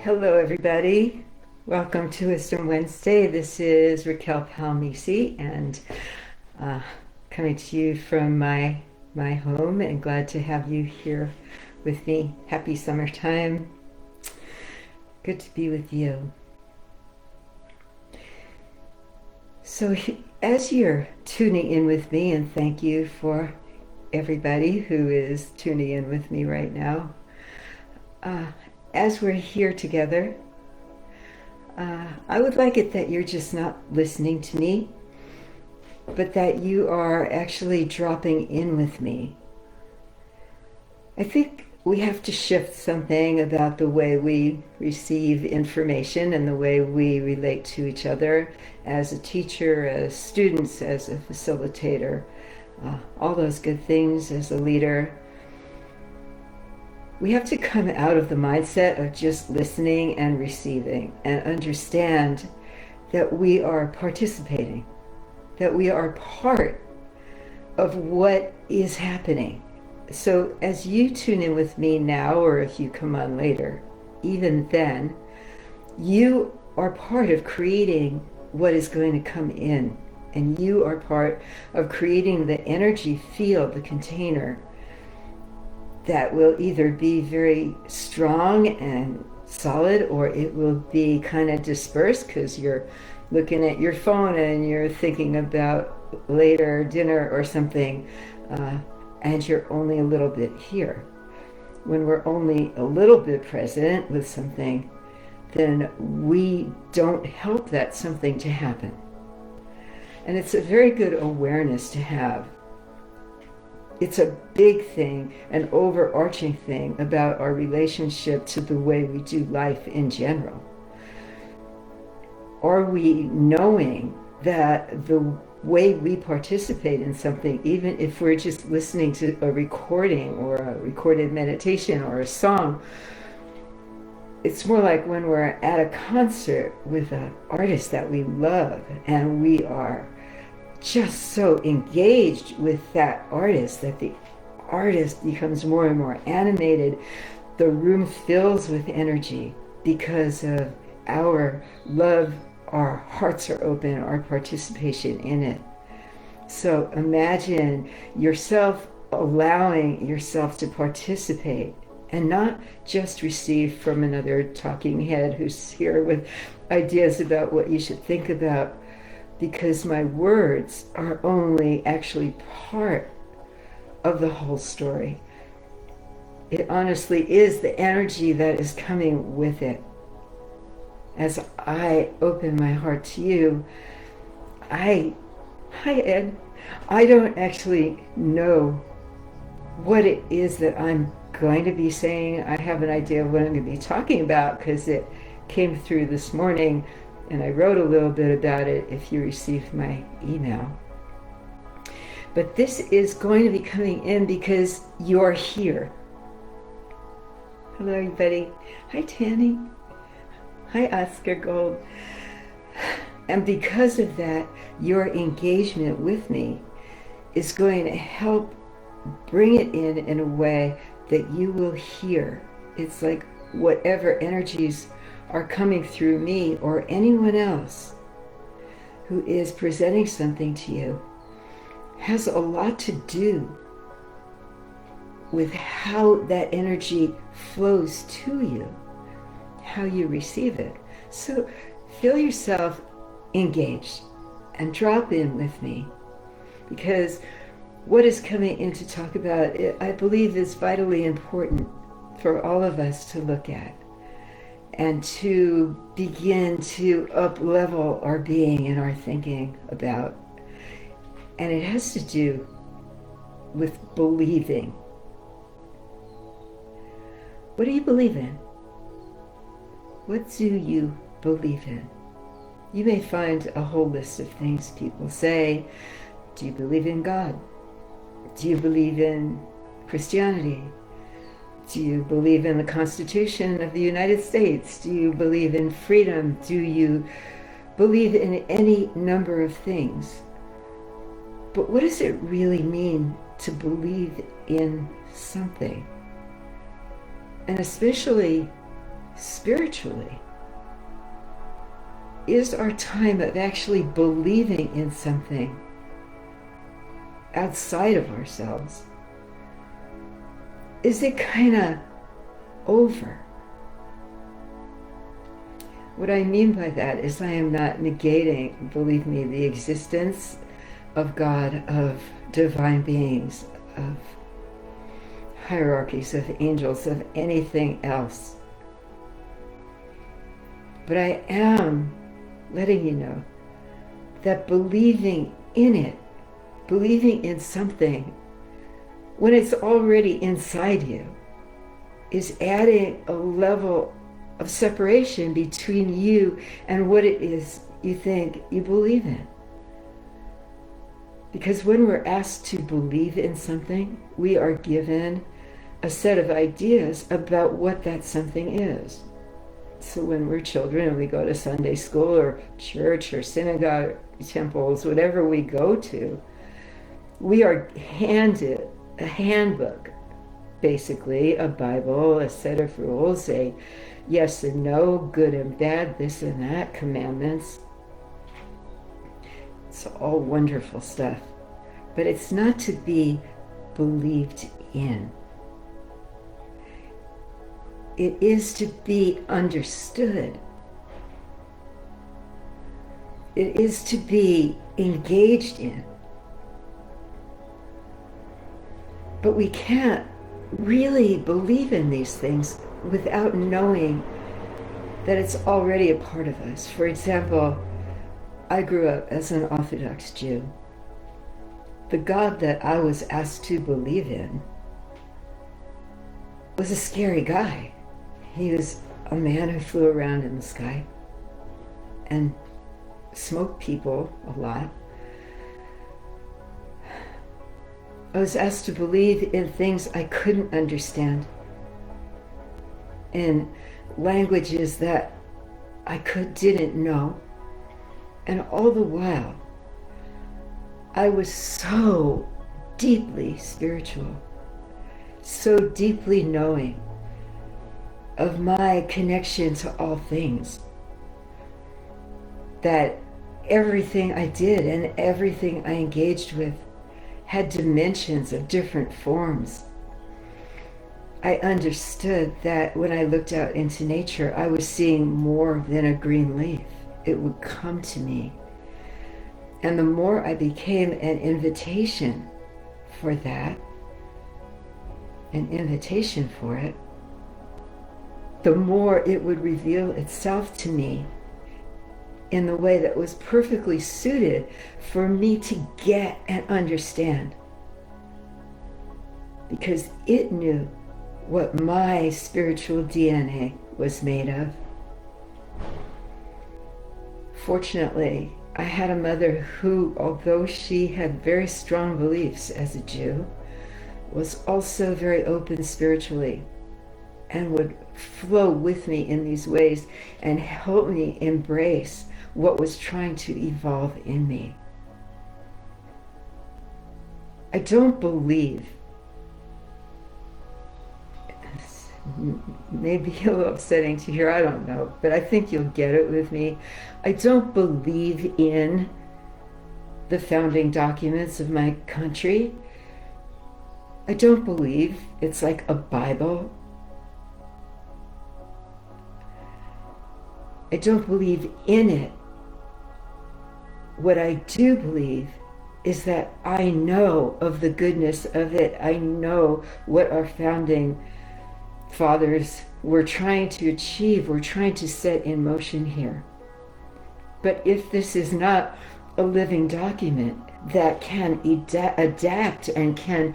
Hello, everybody. Welcome to Wisdom Wednesday. This is Racquel Palmese, and uh, coming to you from my home, and glad to have you here with me. Happy summertime. Good to be with you. So, as you're tuning in with me, and thank you for everybody who is tuning in with me right now. Uh, as we're here together, I would like it that you're just not listening to me, but that you are actually dropping in with me. I think we have to shift something about the way we receive information and the way we relate to each other as a teacher, as students, as a facilitator, all those good things as a leader. We have to come out of the mindset of just listening and receiving and understand that we are participating, that we are part of what is happening. So as you tune in with me now, or if you come on later, even then, you are part of creating what is going to come in. And you are part of creating the energy field, the container, that will either be very strong and solid, or it will be kind of dispersed because you're looking at your phone and you're thinking about later dinner or something, and you're only a little bit here. When we're only a little bit present with something, then we don't help that something to happen. And it's a very good awareness to have. It's a big thing, an overarching thing about our relationship to the way we do life in general. Are we knowing that the way we participate in something, even if we're just listening to a recording or a recorded meditation or a song, it's more like when we're at a concert with an artist that we love and we are just so engaged with that artist that the artist becomes more and more animated. The room fills with energy because of our love, our hearts are open, our participation in it. So imagine yourself allowing yourself to participate and not just receive from another talking head who's here with ideas about what you should think about, because my words are only actually part of the whole story. It honestly is the energy that is coming with it. As I open my heart to you, hi Ed, I don't actually know what it is that I'm going to be saying. I have an idea of what I'm going to be talking about because it came through this morning, and I wrote a little bit about it if you received my email. But this is going to be coming in because you're here. Hello, everybody. Hi, Tanny. Hi, Oscar Gold. And because of that, your engagement with me is going to help bring it in a way that you will hear. It's like whatever energies are coming through me or anyone else who is presenting something to you has a lot to do with how that energy flows to you, how you receive it. So feel yourself engaged and drop in with me, because what is coming in to talk about, I believe, is vitally important for all of us to look at and to begin to up-level our being and our thinking about. And it has to do with believing. What do you believe in? What do you believe in? You may find a whole list of things people say. Do you believe in God? Do you believe in Christianity? Do you believe in the Constitution of the United States? Do you believe in freedom? Do you believe in any number of things? But what does it really mean to believe in something? And especially spiritually is our time of actually believing in something outside of ourselves. Is it kind of over? What I mean by that is I am not negating, believe me, the existence of God, of divine beings, of hierarchies, of angels, of anything else. But I am letting you know that believing in it, believing in something, when it's already inside you, is adding a level of separation between you and what it is you think you believe in. Because when we're asked to believe in something, we are given a set of ideas about what that something is. So when we're children and we go to Sunday school or church or synagogue, temples, whatever we go to, we are handed a handbook, basically a Bible, a set of rules, a yes and no, good and bad, this and that, commandments. It's all wonderful stuff. But it's not to be believed in. It is to be understood. It is to be engaged in. But we can't really believe in these things without knowing that it's already a part of us. For example, I grew up as an Orthodox Jew. The God that I was asked to believe in was a scary guy. He was a man who flew around in the sky and smoked people a lot. I was asked to believe in things I couldn't understand, in languages that I didn't know. And all the while, I was so deeply spiritual, so deeply knowing of my connection to all things, that everything I did and everything I engaged with had dimensions of different forms. I understood that when I looked out into nature, I was seeing more than a green leaf. It would come to me. And the more I became an invitation for that, an invitation for it, the more it would reveal itself to me in the way that was perfectly suited for me to get and understand. Because it knew what my spiritual DNA was made of. Fortunately, I had a mother who, although she had very strong beliefs as a Jew, was also very open spiritually and would flow with me in these ways and help me embrace what was trying to evolve in me. I don't believe, maybe a little upsetting to hear, I don't know, but I think you'll get it with me. I don't believe in the founding documents of my country. I don't believe it's like a Bible. I don't believe in it. What I do believe is that I know of the goodness of it. I know what our founding fathers were trying to achieve, were trying to set in motion here. But if this is not a living document that can adapt and can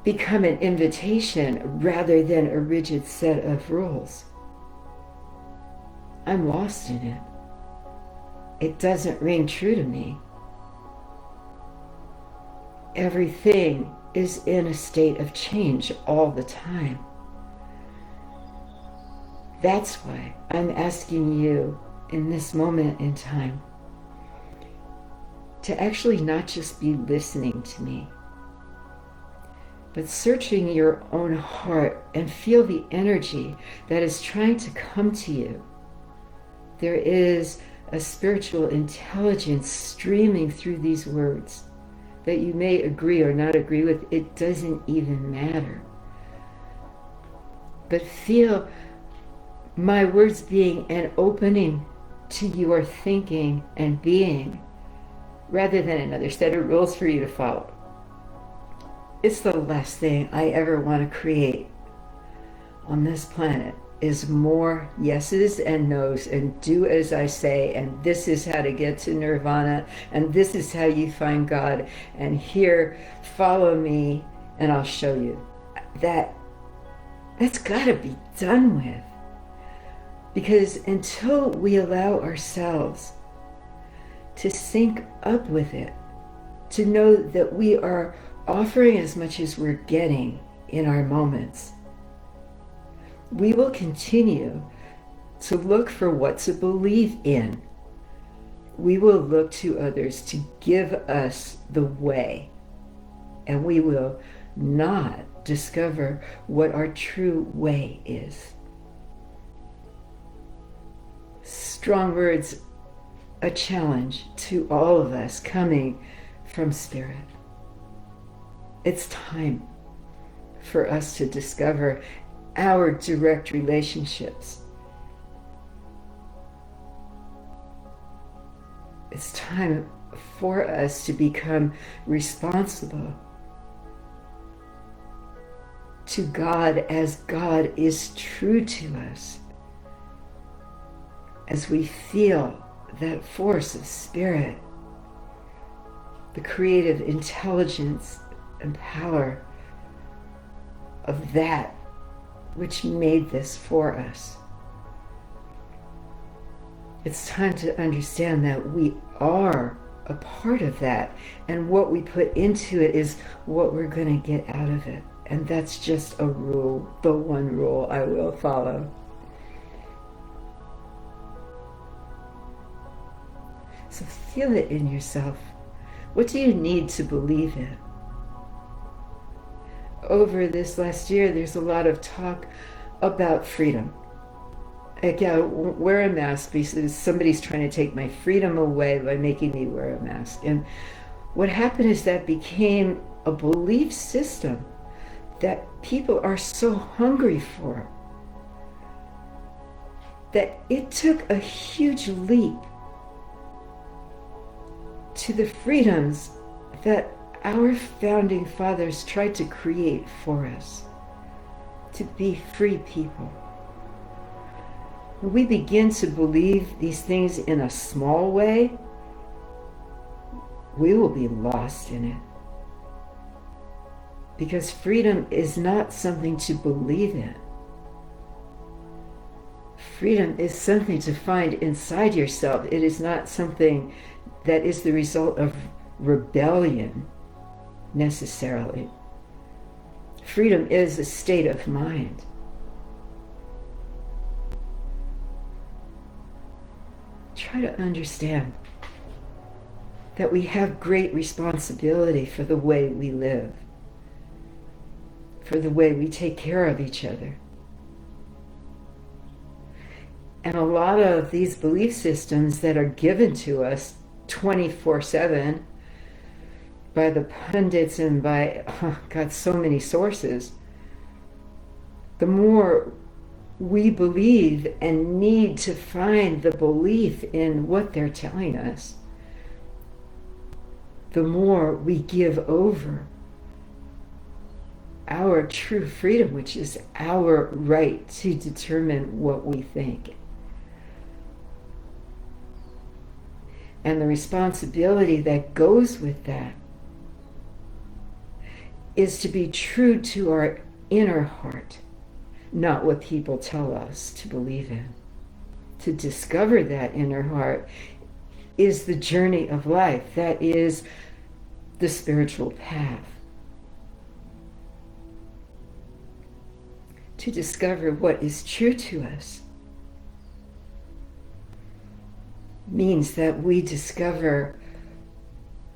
become an invitation rather than a rigid set of rules, I'm lost in it. It doesn't ring true to me. Everything is in a state of change all the time. That's why I'm asking you in this moment in time to actually not just be listening to me, but searching your own heart and feel the energy that is trying to come to you. There is a spiritual intelligence streaming through these words that you may agree or not agree with. It doesn't even matter. But feel my words being an opening to your thinking and being, rather than another set of rules for you to follow. It's the last thing I ever want to create on this planet, is more yeses and nos and do as I say, and this is how to get to nirvana, and this is how you find God, and here, follow me and I'll show you. That's got to be done with. Because until we allow ourselves to sync up with it, to know that we are offering as much as we're getting in our moments, we will continue to look for what to believe in. We will look to others to give us the way, and we will not discover what our true way is. Strong words, a challenge to all of us coming from Spirit. It's time for us to discover our direct relationships. It's time for us to become responsible to God as God is true to us. As we feel that force of Spirit, the creative intelligence and power of that which made this for us. It's time to understand that we are a part of that, and what we put into it is what we're going to get out of it. And that's just a rule, the one rule I will follow. So feel it in yourself. What do you need to believe in? Over this last year, there's a lot of talk about freedom. Like, yeah, wear a mask because somebody's trying to take my freedom away by making me wear a mask. And what happened is that became a belief system that people are so hungry for that it took a huge leap to the freedoms that our founding fathers tried to create for us, to be free people. When we begin to believe these things in a small way, we will be lost in it. Because freedom is not something to believe in. Freedom is something to find inside yourself. It is not something that is the result of rebellion, necessarily. Freedom is a state of mind. Try to understand that we have great responsibility for the way we live, for the way we take care of each other. And a lot of these belief systems that are given to us 24/7 by the pundits and by, God, so many sources, the more we believe and need to find the belief in what they're telling us, the more we give over our true freedom, which is our right to determine what we think. And the responsibility that goes with that is to be true to our inner heart, not what people tell us to believe in. To discover that inner heart is the journey of life. That is the spiritual path. To discover what is true to us means that we discover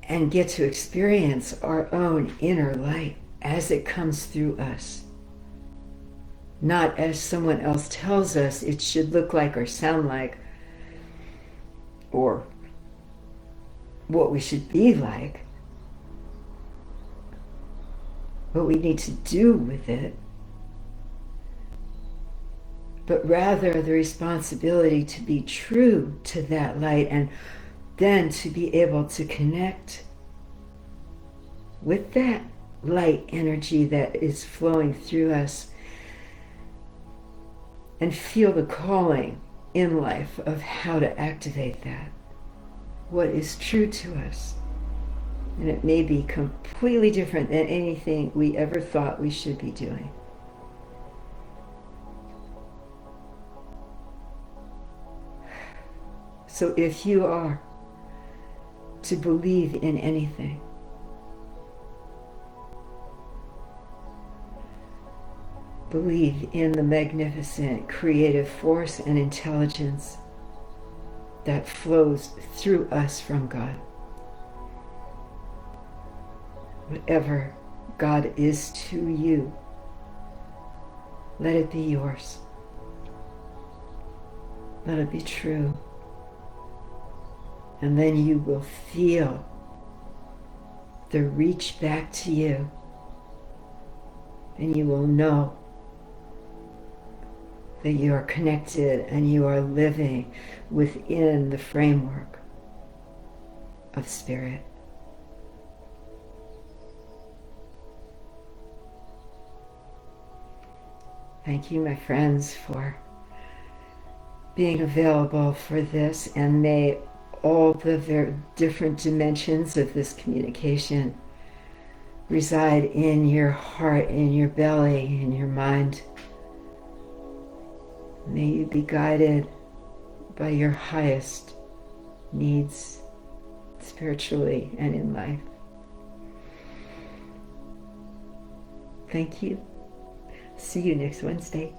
and get to experience our own inner light, as it comes through us, not as someone else tells us it should look like or sound like, or what we should be like, what we need to do with it, but rather the responsibility to be true to that light, and then to be able to connect with that light energy that is flowing through us and feel the calling in life of how to activate that, what is true to us. And it may be completely different than anything we ever thought we should be doing. So if you are to believe in anything, believe in the magnificent creative force and intelligence that flows through us from God. Whatever God is to you, let it be yours. Let it be true. And then you will feel the reach back to you. And you will know that you are connected and you are living within the framework of spirit. Thank you, my friends, for being available for this, and may all the very different dimensions of this communication reside in your heart, in your belly, in your mind. May you be guided by your highest needs spiritually and in life. Thank you. See you next Wednesday.